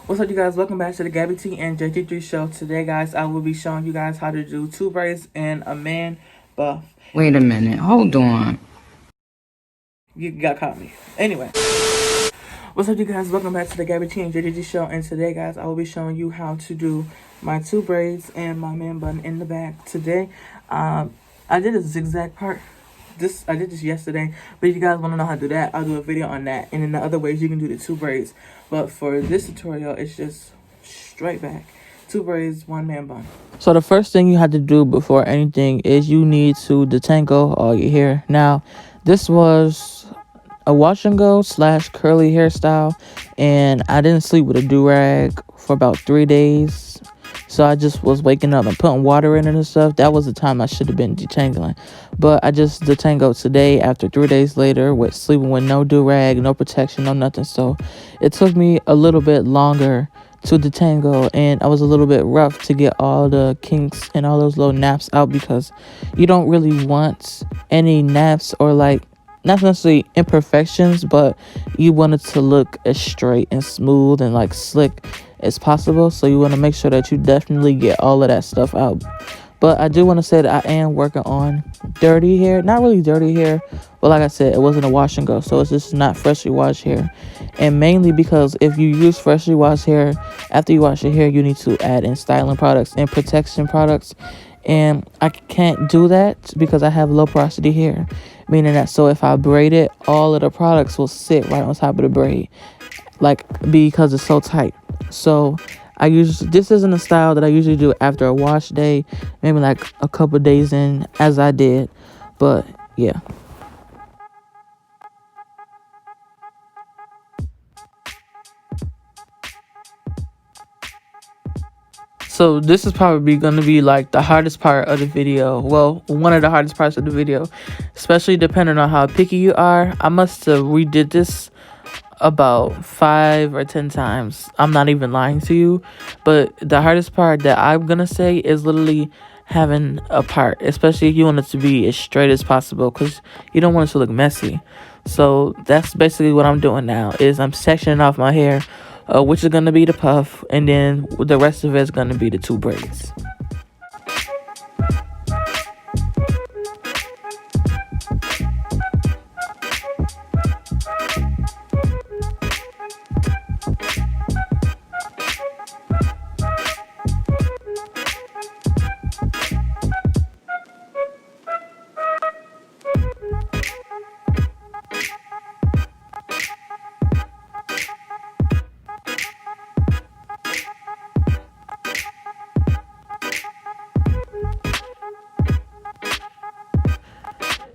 What's up, you guys? Welcome back to the Gabby T and JT3 show. Today, guys, I will be showing you guys how to do two braids and a man buff. Wait a minute. Hold on. You got caught me. Anyway, what's up, you guys? Welcome back to the Gabby T and JT3 show. And today, guys, I will be showing you how to do my two braids and my man bun in the back. Today, I did a zigzag part. I did this yesterday, but if you guys want to know how to do that, I'll do a video on that. And in the other ways, you can do the two braids. But for this tutorial, it's just straight back. Two braids, one man bun. So the first thing you have to do before anything is you need to detangle all your hair. Now, this was a wash and go / curly hairstyle, and I didn't sleep with a do-rag for about 3 days. So I just was waking up and putting water in it and stuff. That was the time I should have been detangling. But I just detangled today after 3 days later with sleeping with no do-rag, no protection, no nothing. So it took me a little bit longer to detangle, and I was a little bit rough to get all the kinks and all those little naps out, because you don't really want any naps or like not necessarily imperfections, but you want it to look as straight and smooth and like slick as possible. So you want to make sure that you definitely get all of that stuff out. But I do want to say that I am working on dirty hair. Not really dirty hair, but like I said, it wasn't a wash and go, so it's just not freshly washed hair. And mainly because if you use freshly washed hair, after you wash your hair, you need to add in styling products and protection products. And I can't do that because I have low porosity hair, meaning that so if I braid it, all of the products will sit right on top of the braid, like, because it's so tight. So this isn't a style that I usually do after a wash day, maybe like a couple days in, as I did. But yeah. So this is probably going to be like the hardest part of the video. Well, one of the hardest parts of the video, especially depending on how picky you are. I must have redid this about 5 or 10 times. I'm not even lying to you. But the hardest part that I'm going to say is literally having a part, especially if you want it to be as straight as possible, because you don't want it to look messy. So that's basically what I'm doing now, is I'm sectioning off my hair, which is going to be the puff, and then the rest of it is going to be the two braids.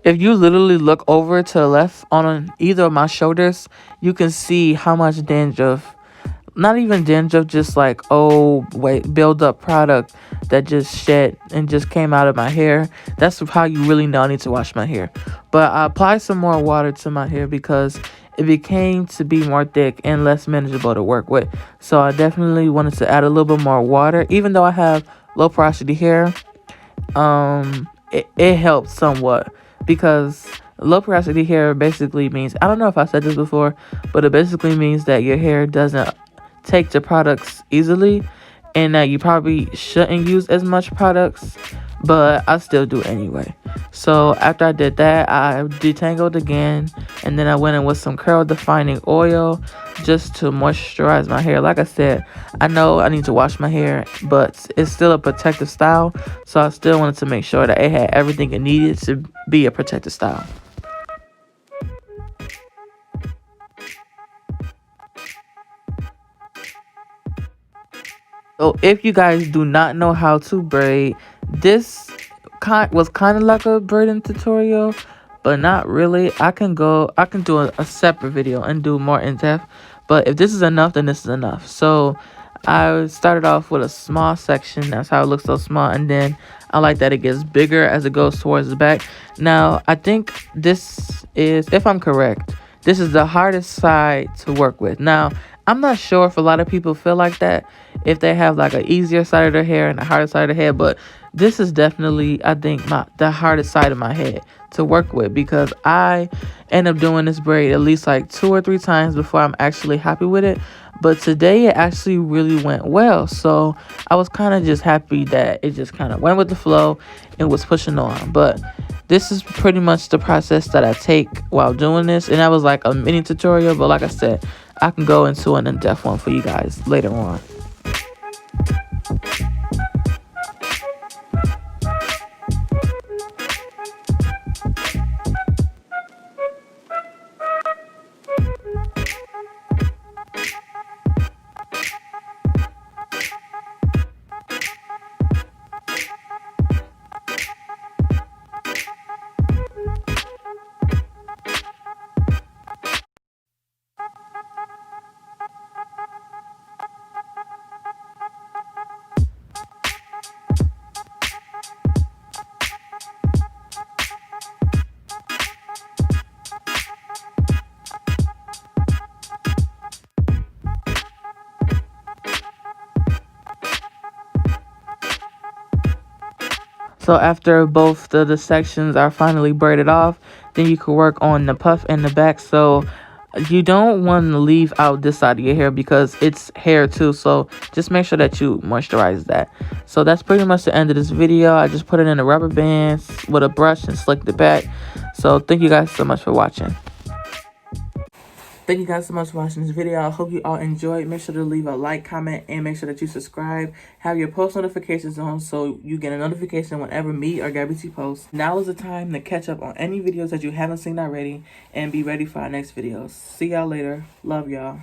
If you literally look over to the left on either of my shoulders, you can see how much dandruff, not even dandruff, just like, oh, wait, build up product that just shed and just came out of my hair. That's how you really know I need to wash my hair. But I applied some more water to my hair because it became to be more thick and less manageable to work with. So I definitely wanted to add a little bit more water. Even though I have low porosity hair, it helped somewhat, because low porosity hair basically means, I don't know if I said this before, but it basically means that your hair doesn't take the products easily, and that you probably shouldn't use as much products, but I still do anyway. So after I did that, I detangled again, and then I went in with some curl defining oil just to moisturize my hair. Like I said, I know I need to wash my hair, but it's still a protective style, so I still wanted to make sure that it had everything it needed to be a protective style. So if you guys do not know how to braid, this was kind of like a braiding tutorial, but not really. I can do a separate video and do more in depth, but if this is enough, then this is enough. So I started off with a small section. That's how it looks, so small, and then I like that it gets bigger as it goes towards the back. Now I think this is, if I'm correct, this is the hardest side to work with. Now I'm not sure if a lot of people feel like that, if they have like an easier side of their hair and a harder side of their hair, but this is definitely, I think, the hardest side of my head to work with, because I end up doing this braid at least like 2 or 3 times before I'm actually happy with it. But today it actually really went well. So I was kind of just happy that it just kind of went with the flow and was pushing on. But this is pretty much the process that I take while doing this. And that was like a mini tutorial. But like I said, I can go into an in-depth one for you guys later on. So after both the sections are finally braided off, then you can work on the puff in the back. So you don't want to leave out this side of your hair because it's hair too. So just make sure that you moisturize that. So that's pretty much the end of this video. I just put it in a rubber band with a brush and slicked it back. So thank you guys so much for watching. Thank you guys so much for watching this video. I hope you all enjoyed. Make sure to leave a like, comment, and make sure that you subscribe. Have your post notifications on so you get a notification whenever me or Gabby T posts. Now is the time to catch up on any videos that you haven't seen already and be ready for our next videos. See y'all later. Love y'all.